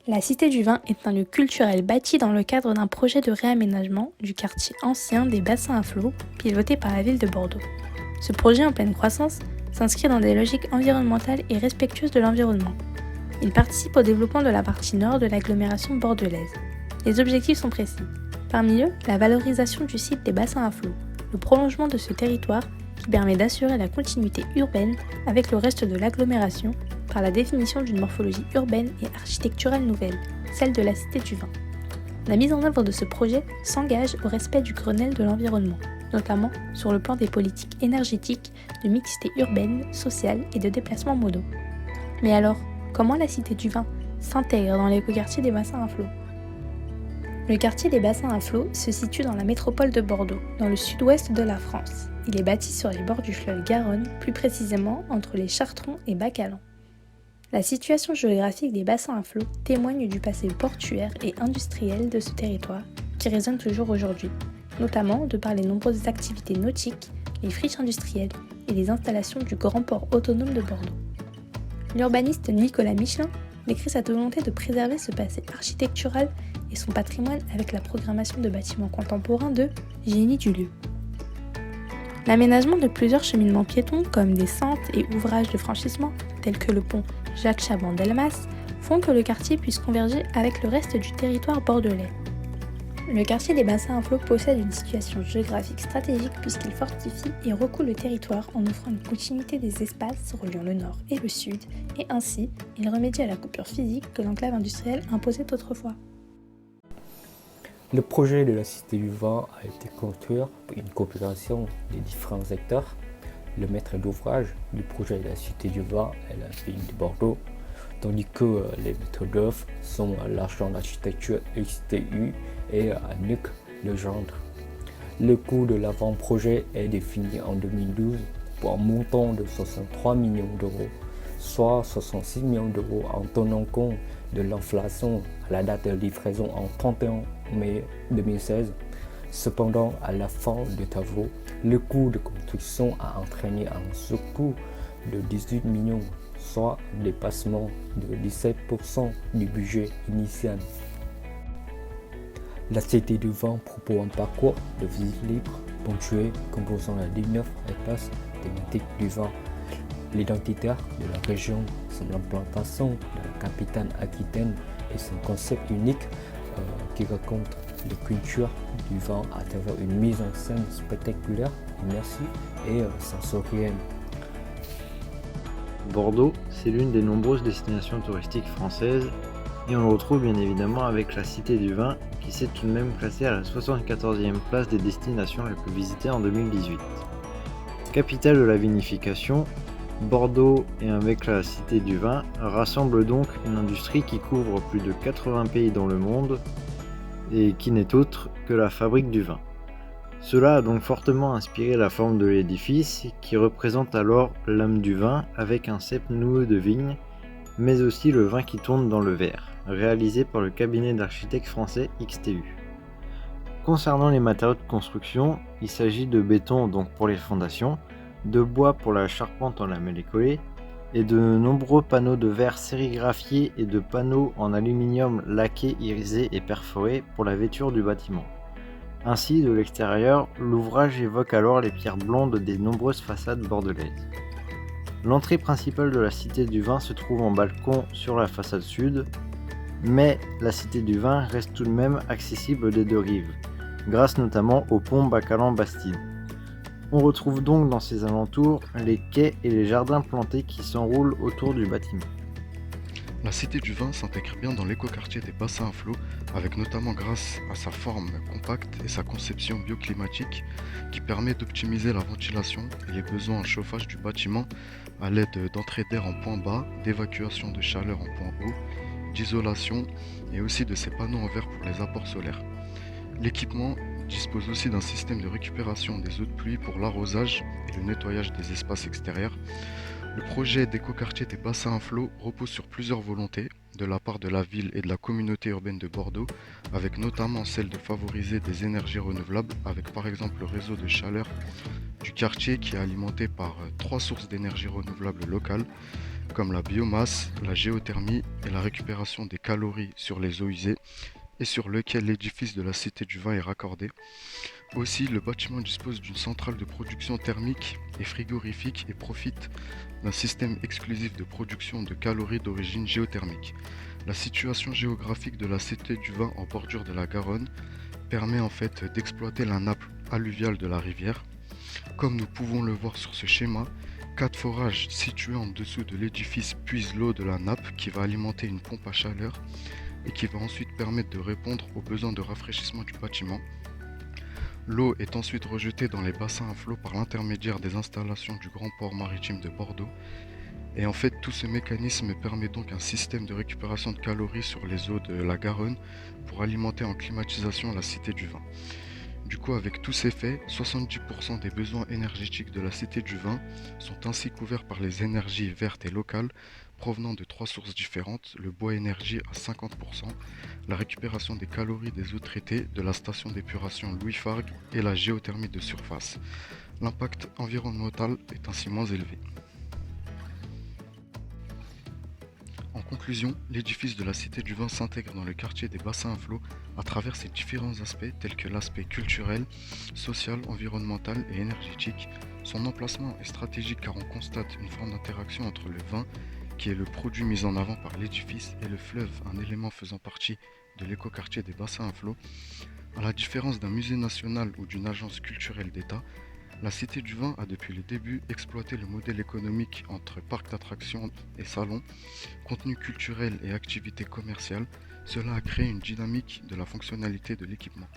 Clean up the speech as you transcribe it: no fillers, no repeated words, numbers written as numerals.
La Cité du Vin est un lieu culturel bâti dans le cadre d'un projet de réaménagement du quartier ancien des bassins à flot, piloté par la ville de Bordeaux. Ce projet en pleine croissance s'inscrit dans des logiques environnementales et respectueuses de l'environnement. Il participe au développement de la partie nord de l'agglomération bordelaise. Les objectifs sont précis. Parmi eux, la valorisation du site des bassins à flot, le prolongement de ce territoire qui permet d'assurer la continuité urbaine avec le reste de l'agglomération par la définition d'une morphologie urbaine et architecturale nouvelle, celle de la Cité du Vin. La mise en œuvre de ce projet s'engage au respect du Grenelle de l'environnement, notamment sur le plan des politiques énergétiques, de mixité urbaine, sociale et de déplacements modaux. Mais alors, comment la Cité du Vin s'intègre dans l'écoquartier des bassins à flot ? Le quartier des bassins à flot se situe dans la métropole de Bordeaux, dans le sud-ouest de la France. Il est bâti sur les bords du fleuve Garonne, plus précisément entre les Chartrons et Bacalan. La situation géographique des bassins à flot témoigne du passé portuaire et industriel de ce territoire, qui résonne toujours aujourd'hui, notamment de par les nombreuses activités nautiques, les friches industrielles et les installations du grand port autonome de Bordeaux. L'urbaniste Nicolas Michelin décrit sa volonté de préserver ce passé architectural et son patrimoine avec la programmation de bâtiments contemporains de génie du lieu. L'aménagement de plusieurs cheminements piétons comme des sentes et ouvrages de franchissement tels que le pont Jacques Chaban-Delmas font que le quartier puisse converger avec le reste du territoire bordelais. Le quartier des bassins à flot possède une situation géographique stratégique puisqu'il fortifie et recoule le territoire en offrant une continuité des espaces reliant le nord et le sud et ainsi il remédie à la coupure physique que l'enclave industrielle imposait autrefois. Le projet de la Cité du Vin a été construit pour une coopération des différents acteurs. Le maître d'ouvrage du projet de la Cité du Vin est la ville de Bordeaux, tandis que les maîtres d'œuvre sont l'agence d'architecture XTU et Nuc Legendre. Le coût de l'avant-projet est défini en 2012 pour un montant de 63 millions d'euros, soit 66 millions d'euros en tenant compte de l'inflation à la date de livraison en 31 mai 2016. Cependant, à la fin des travaux, le coût de construction a entraîné un surcoût de 18 millions, soit un dépassement de 17% du budget initial. La Cité du Vin propose un parcours de visite libre, ponctué, composant la ligne 9 espace thématique du vin. L'identité de la région, c'est l'implantation de la capitale Aquitaine et son concept unique qui raconte la culture du vin à travers une mise en scène spectaculaire, immersive et sensorielle. Bordeaux, c'est l'une des nombreuses destinations touristiques françaises et on le retrouve bien évidemment avec la Cité du Vin qui s'est tout de même classée à la 74e place des destinations les plus visitées en 2018. Capitale de la vinification, Bordeaux et avec la Cité du Vin rassemblent donc une industrie qui couvre plus de 80 pays dans le monde et qui n'est autre que la fabrique du vin. Cela a donc fortement inspiré la forme de l'édifice qui représente alors l'âme du vin avec un cep noueux de vigne, mais aussi le vin qui tourne dans le verre, réalisé par le cabinet d'architectes français XTU. Concernant les matériaux de construction, il s'agit de béton donc pour les fondations, de bois pour la charpente en lamellé collé et de nombreux panneaux de verre sérigraphiés et de panneaux en aluminium laqué, irisé et perforé pour la vêture du bâtiment. Ainsi, de l'extérieur, l'ouvrage évoque alors les pierres blondes des nombreuses façades bordelaises. L'entrée principale de la Cité du Vin se trouve en balcon sur la façade sud, mais la Cité du Vin reste tout de même accessible des deux rives, grâce notamment au pont Bacalan-Bastide. On retrouve donc dans ses alentours les quais et les jardins plantés qui s'enroulent autour du bâtiment. La Cité du Vin s'intègre bien dans l'écoquartier des bassins à flot, avec notamment grâce à sa forme compacte et sa conception bioclimatique qui permet d'optimiser la ventilation et les besoins en chauffage du bâtiment à l'aide d'entrées d'air en point bas, d'évacuation de chaleur en point haut, d'isolation et aussi de ces panneaux en verre pour les apports solaires. L'équipement dispose aussi d'un système de récupération des eaux de pluie pour l'arrosage et le nettoyage des espaces extérieurs. Le projet d'écoquartier des bassins à flot repose sur plusieurs volontés de la part de la ville et de la communauté urbaine de Bordeaux, avec notamment celle de favoriser des énergies renouvelables, avec par exemple le réseau de chaleur du quartier qui est alimenté par 3 sources d'énergie renouvelable locales, comme la biomasse, la géothermie et la récupération des calories sur les eaux usées et sur lequel l'édifice de la Cité du Vin est raccordé. Aussi, le bâtiment dispose d'une centrale de production thermique et frigorifique et profite d'un système exclusif de production de calories d'origine géothermique. La situation géographique de la Cité du Vin en bordure de la Garonne permet en fait d'exploiter la nappe alluviale de la rivière. Comme nous pouvons le voir sur ce schéma, 4 forages situés en dessous de l'édifice puisent l'eau de la nappe qui va alimenter une pompe à chaleur et qui va ensuite permettre de répondre aux besoins de rafraîchissement du bâtiment. L'eau est ensuite rejetée dans les bassins à flot par l'intermédiaire des installations du Grand Port Maritime de Bordeaux. Et en fait, tout ce mécanisme permet donc un système de récupération de calories sur les eaux de la Garonne pour alimenter en climatisation la Cité du Vin. Du coup, avec tous ces faits, 70% des besoins énergétiques de la Cité du Vin sont ainsi couverts par les énergies vertes et locales provenant de 3 sources différentes, le bois énergie à 50%, la récupération des calories des eaux traitées de la station d'épuration Louis Fargue et la géothermie de surface. L'impact environnemental est ainsi moins élevé. En conclusion, l'édifice de la Cité du Vin s'intègre dans le quartier des bassins à flot à travers ses différents aspects tels que l'aspect culturel, social, environnemental et énergétique. Son emplacement est stratégique car on constate une forme d'interaction entre le vin, qui est le produit mis en avant par l'édifice, et le fleuve, un élément faisant partie de l'écoquartier des bassins à flot. À la différence d'un musée national ou d'une agence culturelle d'État, la Cité du Vin a depuis le début exploité le modèle économique entre parc d'attractions et salons, contenu culturel et activités commerciales. Cela a créé une dynamique de la fonctionnalité de l'équipement.